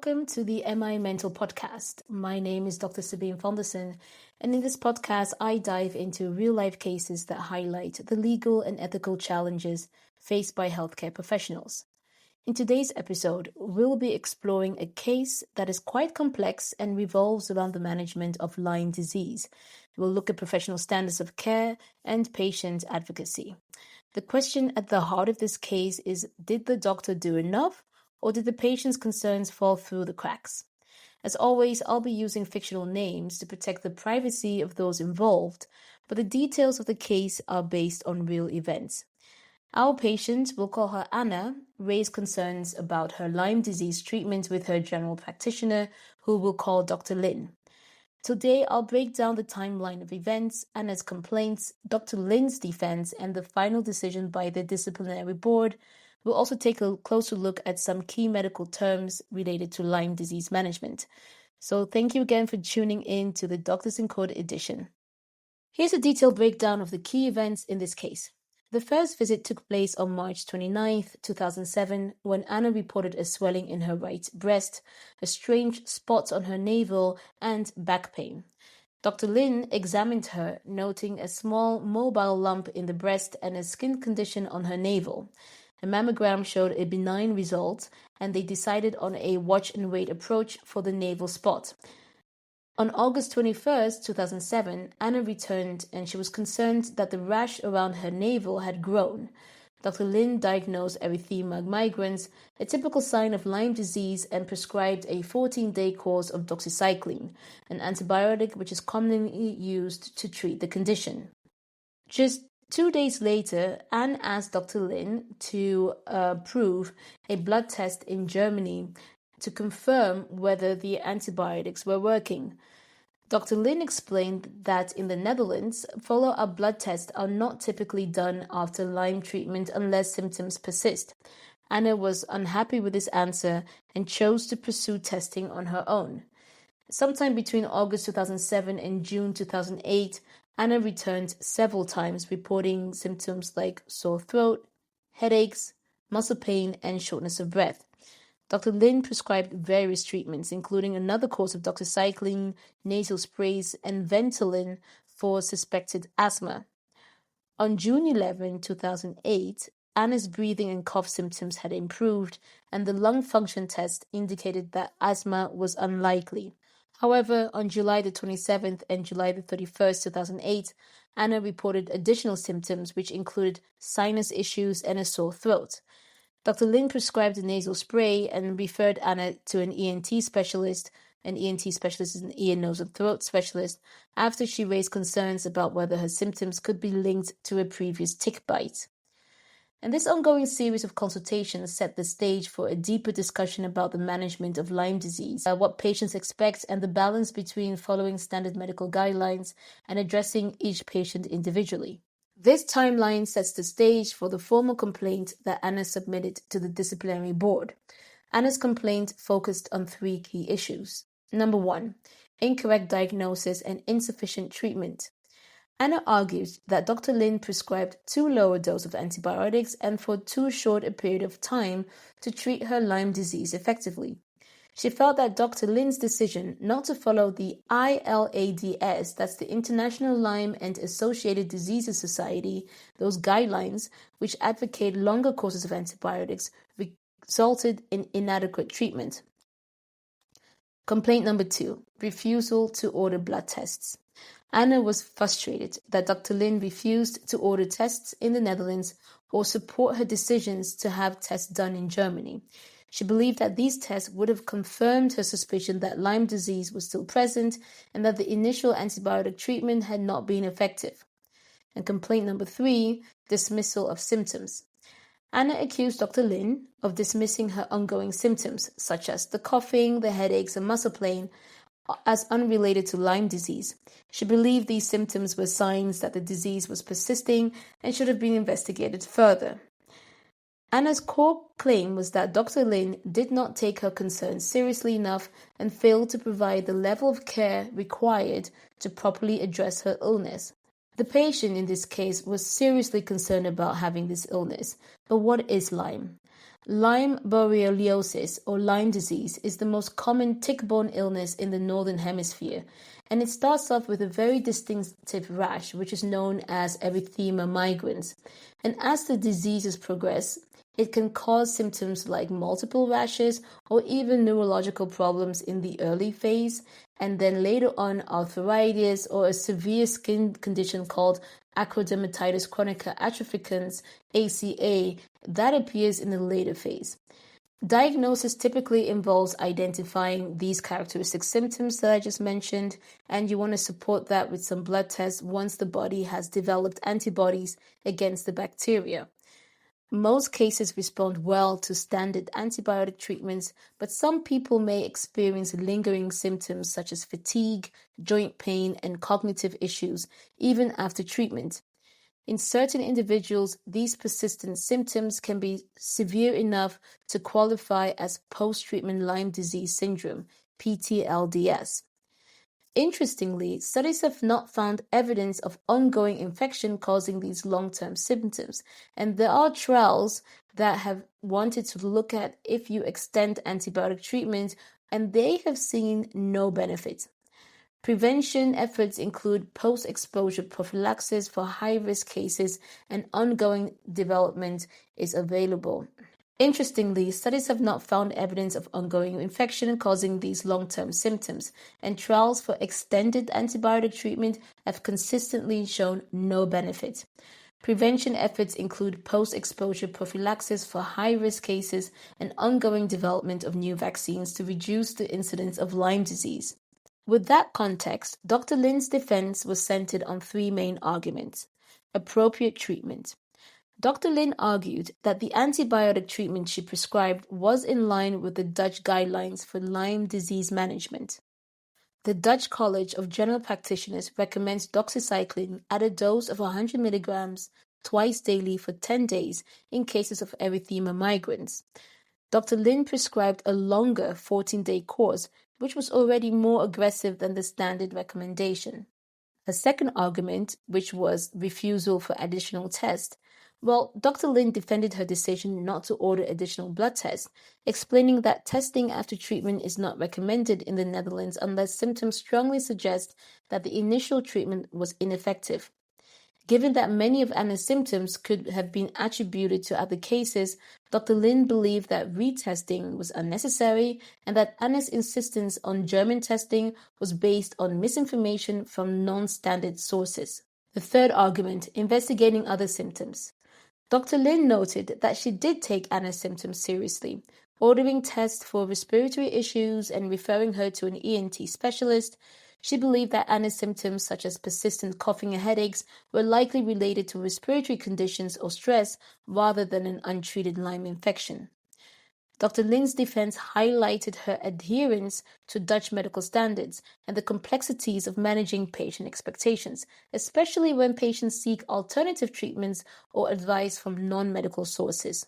welcome to the MI Mental Podcast. My name is Dr. Sabine Vondersen, and in this podcast, I dive into real-life cases that highlight the legal and ethical challenges faced by healthcare professionals. In today's episode, we'll be exploring a case that is quite complex and revolves around the management of Lyme disease. We'll look at professional standards of care and patient advocacy. The question at the heart of this case is, did the doctor do enough, or did the patient's concerns fall through the cracks? As always, I'll be using fictional names to protect the privacy of those involved, but the details of the case are based on real events. Our patient, we'll call her Anna, raised concerns about her Lyme disease treatment with her general practitioner, who we'll call Dr. Lin. Today, I'll break down the timeline of events, Anna's complaints, Dr. Lin's defense, and the final decision by the disciplinary board. We'll also take a closer look at some key medical terms related to Lyme disease management. So thank you again for tuning in to the Doctors in Court edition. Here's a detailed breakdown of the key events in this case. The first visit took place on March 29, 2007, when Anna reported a swelling in her right breast, a strange spot on her navel, and back pain. Dr. Lin examined her, noting a small mobile lump in the breast and a skin condition on her navel. A mammogram showed a benign result, and they decided on a watch-and-wait approach for the navel spot. On August 21, 2007, Anna returned and she was concerned that the rash around her navel had grown. Dr. Lin diagnosed erythema migrans, a typical sign of Lyme disease, and prescribed a 14-day course of doxycycline, an antibiotic which is commonly used to treat the condition. Just 2 days later, Anne asked Dr. Lin to approve a blood test in Germany to confirm whether the antibiotics were working. Dr. Lin explained that in the Netherlands, follow-up blood tests are not typically done after Lyme treatment unless symptoms persist. Anna was unhappy with this answer and chose to pursue testing on her own. Sometime between August 2007 and June 2008, Anna returned several times reporting symptoms like sore throat, headaches, muscle pain, and shortness of breath. Dr. Lin prescribed various treatments, including another course of doxycycline, nasal sprays, and Ventolin for suspected asthma. On June 11, 2008, Anna's breathing and cough symptoms had improved, and the lung function test indicated that asthma was unlikely. However, on July the 27th and July the 31st, 2008, Anna reported additional symptoms which included sinus issues and a sore throat. Dr. Lin prescribed a nasal spray and referred Anna to an ENT specialist. An ENT specialist is an ear, nose, and throat specialist after she raised concerns about whether her symptoms could be linked to a previous tick bite. And this ongoing series of consultations set the stage for a deeper discussion about the management of Lyme disease, what patients expect, and the balance between following standard medical guidelines and addressing each patient individually. This timeline sets the stage for the formal complaint that Anna submitted to the disciplinary board. Anna's complaint focused on 3 key issues. Number 1, incorrect diagnosis and insufficient treatment. Anna argues that Dr. Lin prescribed too low a dose of antibiotics and for too short a period of time to treat her Lyme disease effectively. She felt that Dr. Lin's decision not to follow the ILADS, that's the International Lyme and Associated Diseases Society, those guidelines which advocate longer courses of antibiotics, resulted in inadequate treatment. Complaint number 2, refusal to order blood tests. Anna was frustrated that Dr. Lin refused to order tests in the Netherlands or support her decisions to have tests done in Germany. She believed that these tests would have confirmed her suspicion that Lyme disease was still present and that the initial antibiotic treatment had not been effective. And complaint number 3, dismissal of symptoms. Anna accused Dr. Lin of dismissing her ongoing symptoms, such as the coughing, the headaches, and muscle pain, as unrelated to Lyme disease. She believed these symptoms were signs that the disease was persisting and should have been investigated further. Anna's core claim was that Dr. Lin did not take her concerns seriously enough and failed to provide the level of care required to properly address her illness. The patient in this case was seriously concerned about having this illness. But what is Lyme? Lyme borreliosis, or Lyme disease, is the most common tick-borne illness in the Northern Hemisphere, and it starts off with a very distinctive rash, which is known as erythema migrans. And as the diseases progress, it can cause symptoms like multiple rashes or even neurological problems in the early phase, and then later on arthritis or a severe skin condition called acrodermatitis chronica atropicans, ACA, that appears in the later phase. Diagnosis typically involves identifying these characteristic symptoms that I just mentioned, and you want to support that with some blood tests once the body has developed antibodies against the bacteria. Most cases respond well to standard antibiotic treatments, but some people may experience lingering symptoms such as fatigue, joint pain, and cognitive issues even after treatment. In certain individuals, these persistent symptoms can be severe enough to qualify as post-treatment Lyme disease syndrome, PTLDS. Interestingly, studies have not found evidence of ongoing infection causing these long-term symptoms, and there are trials that have wanted to look at if you extend antibiotic treatment, and they have seen no benefit. Prevention efforts include post-exposure prophylaxis for high-risk cases, and ongoing development is available. Interestingly, studies have not found evidence of ongoing infection causing these long-term symptoms, and trials for extended antibiotic treatment have consistently shown no benefit. Prevention efforts include post-exposure prophylaxis for high-risk cases and ongoing development of new vaccines to reduce the incidence of Lyme disease. With that context, Dr. Lin's defense was centered on three main arguments. Appropriate treatment. Dr. Lin argued that the antibiotic treatment she prescribed was in line with the Dutch guidelines for Lyme disease management. The Dutch College of General Practitioners recommends doxycycline at a dose of 100 milligrams twice daily for 10 days in cases of erythema migrans. Dr. Lin prescribed a longer 14-day course, which was already more aggressive than the standard recommendation. A second argument, which was refusal for additional tests, Dr. Lin defended her decision not to order additional blood tests, explaining that testing after treatment is not recommended in the Netherlands unless symptoms strongly suggest that the initial treatment was ineffective. Given that many of Anna's symptoms could have been attributed to other cases, Dr. Lin believed that retesting was unnecessary and that Anna's insistence on German testing was based on misinformation from non-standard sources. The third argument, investigating other symptoms. Dr. Lin noted that she did take Anna's symptoms seriously, ordering tests for respiratory issues and referring her to an ENT specialist. She believed that Anna's symptoms, such as persistent coughing and headaches, were likely related to respiratory conditions or stress rather than an untreated Lyme infection. Dr. Lin's defense highlighted her adherence to Dutch medical standards and the complexities of managing patient expectations, especially when patients seek alternative treatments or advice from non-medical sources.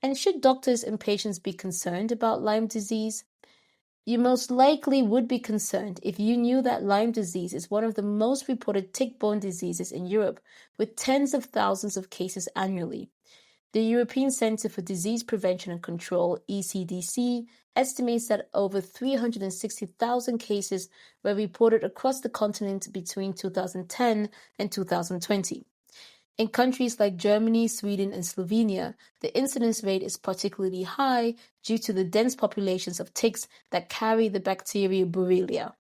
And should doctors and patients be concerned about Lyme disease? You most likely would be concerned if you knew that Lyme disease is one of the most reported tick-borne diseases in Europe, with tens of thousands of cases annually. The European Centre for Disease Prevention and Control, ECDC, estimates that over 360,000 cases were reported across the continent between 2010 and 2020. In countries like Germany, Sweden, and Slovenia, the incidence rate is particularly high due to the dense populations of ticks that carry the bacteria Borrelia.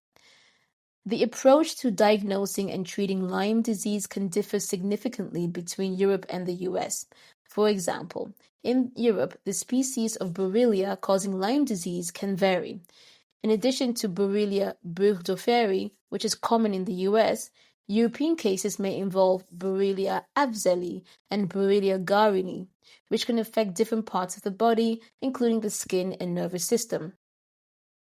The approach to diagnosing and treating Lyme disease can differ significantly between Europe and the US. For example, in Europe, the species of Borrelia causing Lyme disease can vary. In addition to Borrelia burgdorferi, which is common in the US, European cases may involve Borrelia afzelii and Borrelia garini, which can affect different parts of the body, including the skin and nervous system.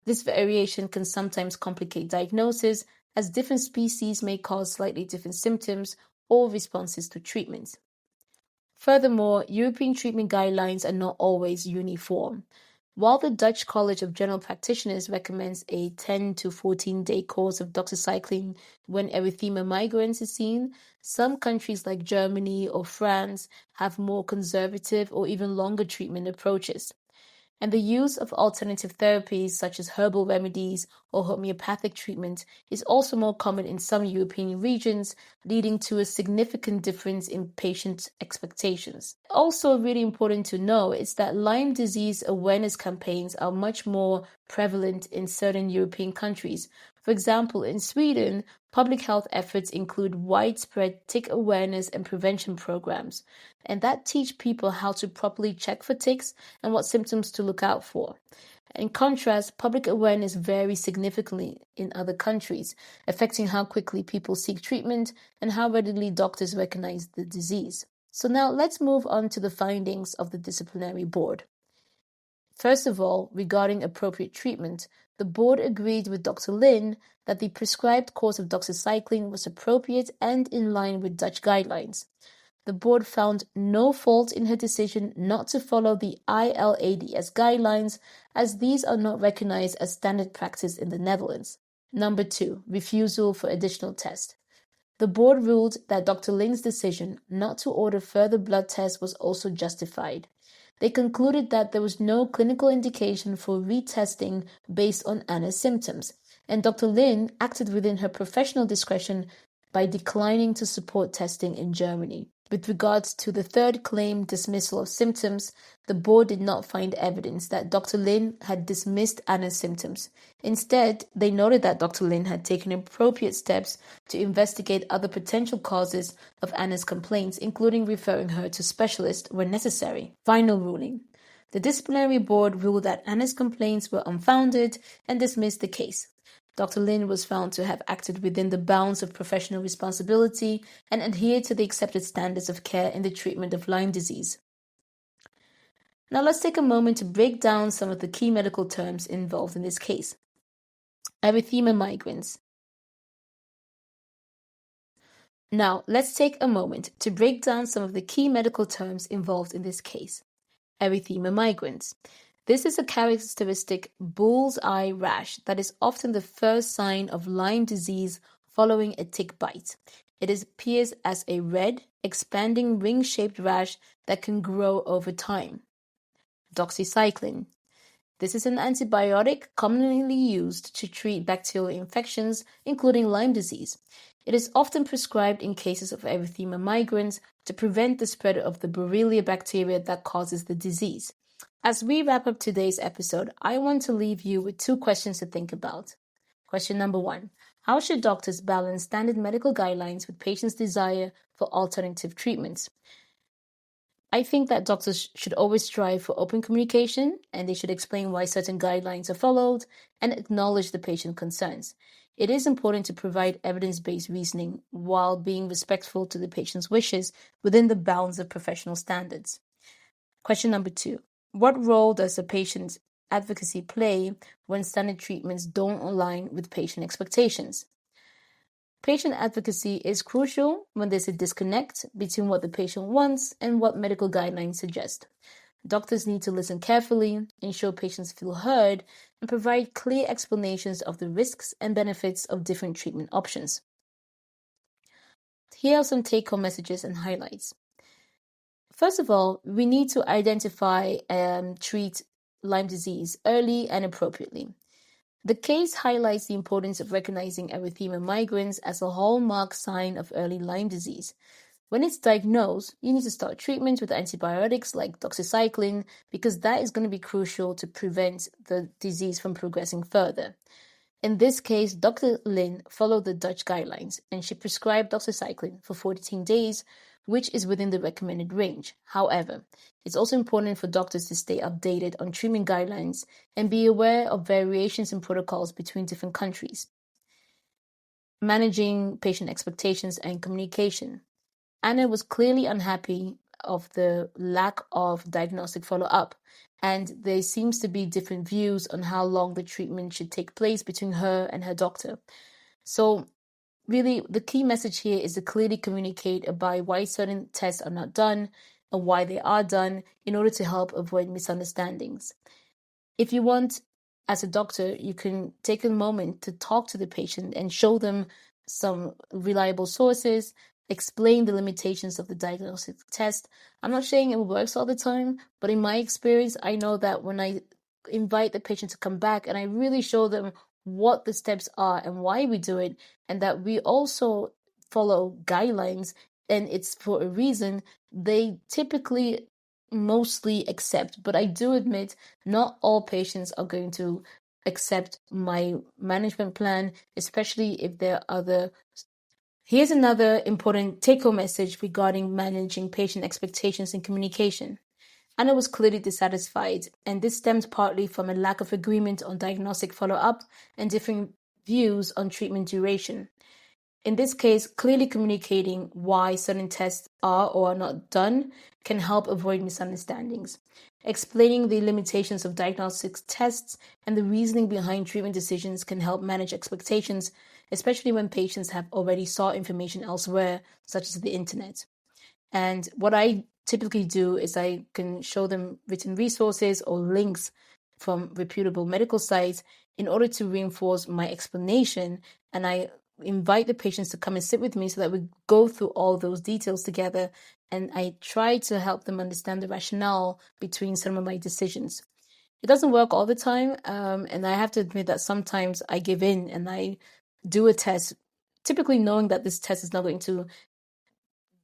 This variation can sometimes complicate diagnosis, as different species may cause slightly different symptoms or responses to treatment. Furthermore, European treatment guidelines are not always uniform. While the Dutch College of General Practitioners recommends a 10 to 14-day course of doxycycline when erythema migrans is seen, some countries like Germany or France have more conservative or even longer treatment approaches. And the use of alternative therapies such as herbal remedies or homeopathic treatment is also more common in some European regions, leading to a significant difference in patient expectations. Also, really important to know is that Lyme disease awareness campaigns are much more prevalent in certain European countries. For example, in Sweden, public health efforts include widespread tick awareness and prevention programs, and that teach people how to properly check for ticks and what symptoms to look out for. In contrast, public awareness varies significantly in other countries, affecting how quickly people seek treatment and how readily doctors recognize the disease. So now let's move on to the findings of the disciplinary board. First of all, regarding appropriate treatment, the board agreed with Dr. Lin that the prescribed course of doxycycline was appropriate and in line with Dutch guidelines. The board found no fault in her decision not to follow the ILADS guidelines, as these are not recognized as standard practice in the Netherlands. Number 2, refusal for additional tests. The board ruled that Dr. Lin's decision not to order further blood tests was also justified. They concluded that there was no clinical indication for retesting based on Anna's symptoms, and Dr. Lin acted within her professional discretion by declining to support testing in Germany. With regards to the third claim, dismissal of symptoms, the board did not find evidence that Dr. Lin had dismissed Anna's symptoms. Instead, they noted that Dr. Lin had taken appropriate steps to investigate other potential causes of Anna's complaints, including referring her to specialists when necessary. Final ruling. The disciplinary board ruled that Anna's complaints were unfounded and dismissed the case. Dr. Lin was found to have acted within the bounds of professional responsibility and adhered to the accepted standards of care in the treatment of Lyme disease. Now let's take a moment to break down some of the key medical terms involved in this case. Erythema migrans. Now let's take a moment to break down some of the key medical terms involved in this case. Erythema migrans. This is a characteristic bull's-eye rash that is often the first sign of Lyme disease following a tick bite. It appears as a red, expanding ring-shaped rash that can grow over time. Doxycycline. This is an antibiotic commonly used to treat bacterial infections, including Lyme disease. It is often prescribed in cases of erythema migrans to prevent the spread of the Borrelia bacteria that causes the disease. As we wrap up today's episode, I want to leave you with 2 questions to think about. Question number 1. How should doctors balance standard medical guidelines with patients' desire for alternative treatments? I think that doctors should always strive for open communication, and they should explain why certain guidelines are followed and acknowledge the patient concerns. It is important to provide evidence-based reasoning while being respectful to the patient's wishes within the bounds of professional standards. Question number 2. What role does the patient's advocacy play when standard treatments don't align with patient expectations? Patient advocacy is crucial when there's a disconnect between what the patient wants and what medical guidelines suggest. Doctors need to listen carefully, ensure patients feel heard, and provide clear explanations of the risks and benefits of different treatment options. Here are some take-home messages and highlights. First of all, we need to identify and treat Lyme disease early and appropriately. The case highlights the importance of recognizing erythema migrans as a hallmark sign of early Lyme disease. When it's diagnosed, you need to start treatment with antibiotics like doxycycline because that is going to be crucial to prevent the disease from progressing further. In this case, Dr. Lin followed the Dutch guidelines and she prescribed doxycycline for 14 days, which is within the recommended range. However, it's also important for doctors to stay updated on treatment guidelines and be aware of variations in protocols between different countries. Managing patient expectations and communication. Anna was clearly unhappy of the lack of diagnostic follow-up, and there seems to be different views on how long the treatment should take place between her and her doctor. So really, the key message here is to clearly communicate about why certain tests are not done and why they are done in order to help avoid misunderstandings. If you want, as a doctor, you can take a moment to talk to the patient and show them some reliable sources, explain the limitations of the diagnostic test. I'm not saying it works all the time, but in my experience, I know that when I invite the patient to come back and I really show them what the steps are and why we do it, and that we also follow guidelines and it's for a reason, they typically mostly accept. But I do admit not all patients are going to accept my management plan, especially if there are other. Here's another important take-home message regarding managing patient expectations and communication. Anna was clearly dissatisfied, and this stemmed partly from a lack of agreement on diagnostic follow-up and differing views on treatment duration. In this case, clearly communicating why certain tests are or are not done can help avoid misunderstandings. Explaining the limitations of diagnostic tests and the reasoning behind treatment decisions can help manage expectations, especially when patients have already sought information elsewhere, such as the internet. And what I typically do is I can show them written resources or links from reputable medical sites in order to reinforce my explanation. And I invite the patients to come and sit with me so that we go through all those details together. And I try to help them understand the rationale between some of my decisions. It doesn't work all the time. And I have to admit that sometimes I give in and I do a test, typically knowing that this test is not going to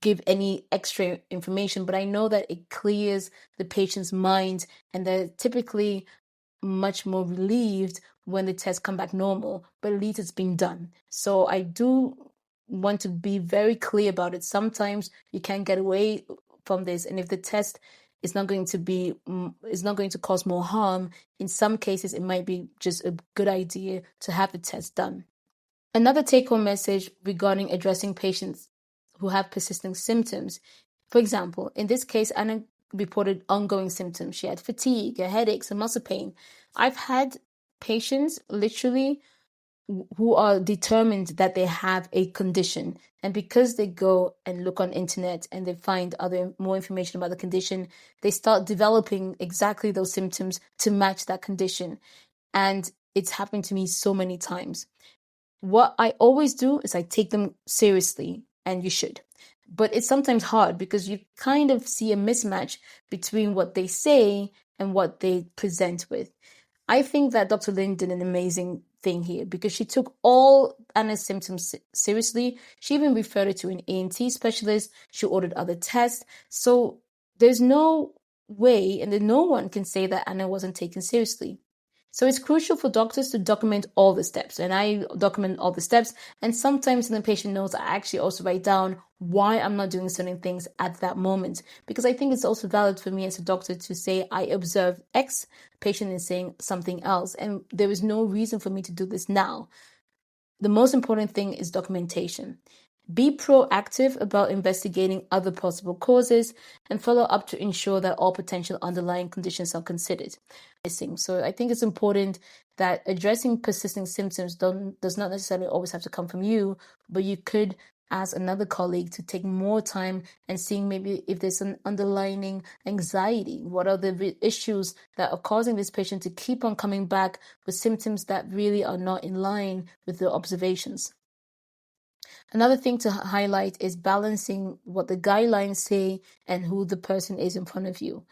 give any extra information, but I know that it clears the patient's mind and they're typically much more relieved when the tests come back normal, but at least it's been done. So I do want to be very clear about it. Sometimes you can get away from this, and if the test is not going to cause more harm, in some cases it might be just a good idea to have the test done. Another take-home message regarding addressing patients who have persistent symptoms. For example, in this case, Anna reported ongoing symptoms. She had fatigue, headaches, and muscle pain. I've had patients literally who are determined that they have a condition, and because they go and look on internet and they find more information about the condition, they start developing exactly those symptoms to match that condition. And it's happened to me so many times. What I always do is I take them seriously, and you should. But it's sometimes hard because you kind of see a mismatch between what they say and what they present with. I think that Dr. Lin did an amazing thing here because she took all Anna's symptoms seriously. She even referred her to an ENT specialist. She ordered other tests. So there's no way, and then no one can say that Anna wasn't taken seriously. So it's crucial for doctors to document all the steps, and I document all the steps. And sometimes in the patient notes, I actually also write down why I'm not doing certain things at that moment, because I think it's also valid for me as a doctor to say I observe X, patient is saying something else, and there is no reason for me to do this now. The most important thing is documentation. Be proactive about investigating other possible causes and follow up to ensure that all potential underlying conditions are considered. So I think it's important that addressing persisting symptoms does not necessarily always have to come from you, but you could ask another colleague to take more time and seeing maybe if there's an underlying anxiety. What are the issues that are causing this patient to keep on coming back with symptoms that really are not in line with the observations? Another thing to highlight is balancing what the guidelines say and who the person is in front of you.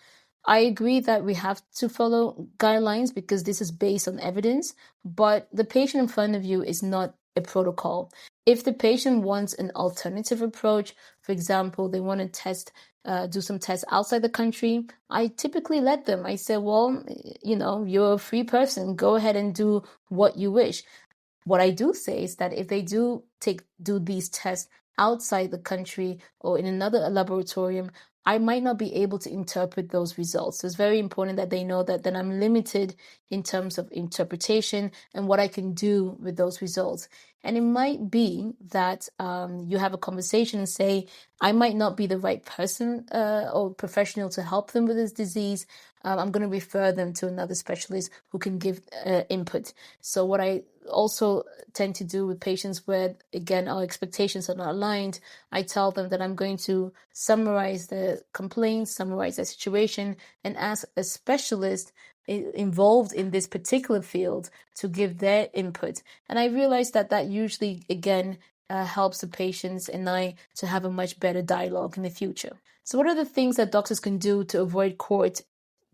I agree that we have to follow guidelines because this is based on evidence, but the patient in front of you is not a protocol. If the patient wants an alternative approach, for example, they want to do some tests outside the country, I typically let them. I say, well, you're a free person. Go ahead and do what you wish. What I do say is that if they do these tests outside the country or in another laboratorium, I might not be able to interpret those results. So it's very important that they know that then I'm limited in terms of interpretation and what I can do with those results. And it might be that you have a conversation and say, I might not be the right person or professional to help them with this disease. I'm going to refer them to another specialist who can give input. So what I also tend to do with patients where, again, our expectations are not aligned, I tell them that I'm going to summarize the complaints, summarize the situation, and ask a specialist involved in this particular field to give their input. And I realized that usually, again, helps the patients and I to have a much better dialogue in the future. So what are the things that doctors can do to avoid court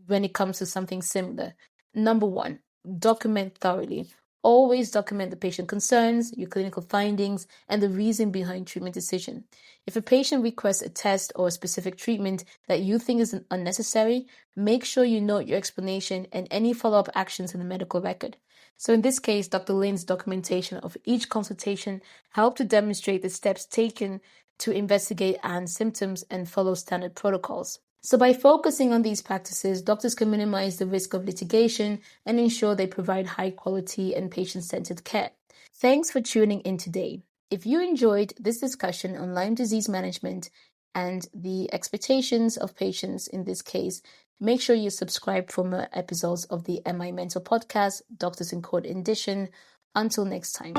when it comes to something similar? Number one, document thoroughly. Always document the patient concerns, your clinical findings, and the reason behind treatment decision. If a patient requests a test or a specific treatment that you think is unnecessary, make sure you note your explanation and any follow-up actions in the medical record. So in this case, Dr. Lane's documentation of each consultation helped to demonstrate the steps taken to investigate Anne's symptoms and follow standard protocols. So by focusing on these practices, doctors can minimize the risk of litigation and ensure they provide high quality and patient-centered care. Thanks for tuning in today. If you enjoyed this discussion on Lyme disease management and the expectations of patients in this case, make sure you subscribe for more episodes of the MI Mental Podcast, Doctors in Court edition. Until next time.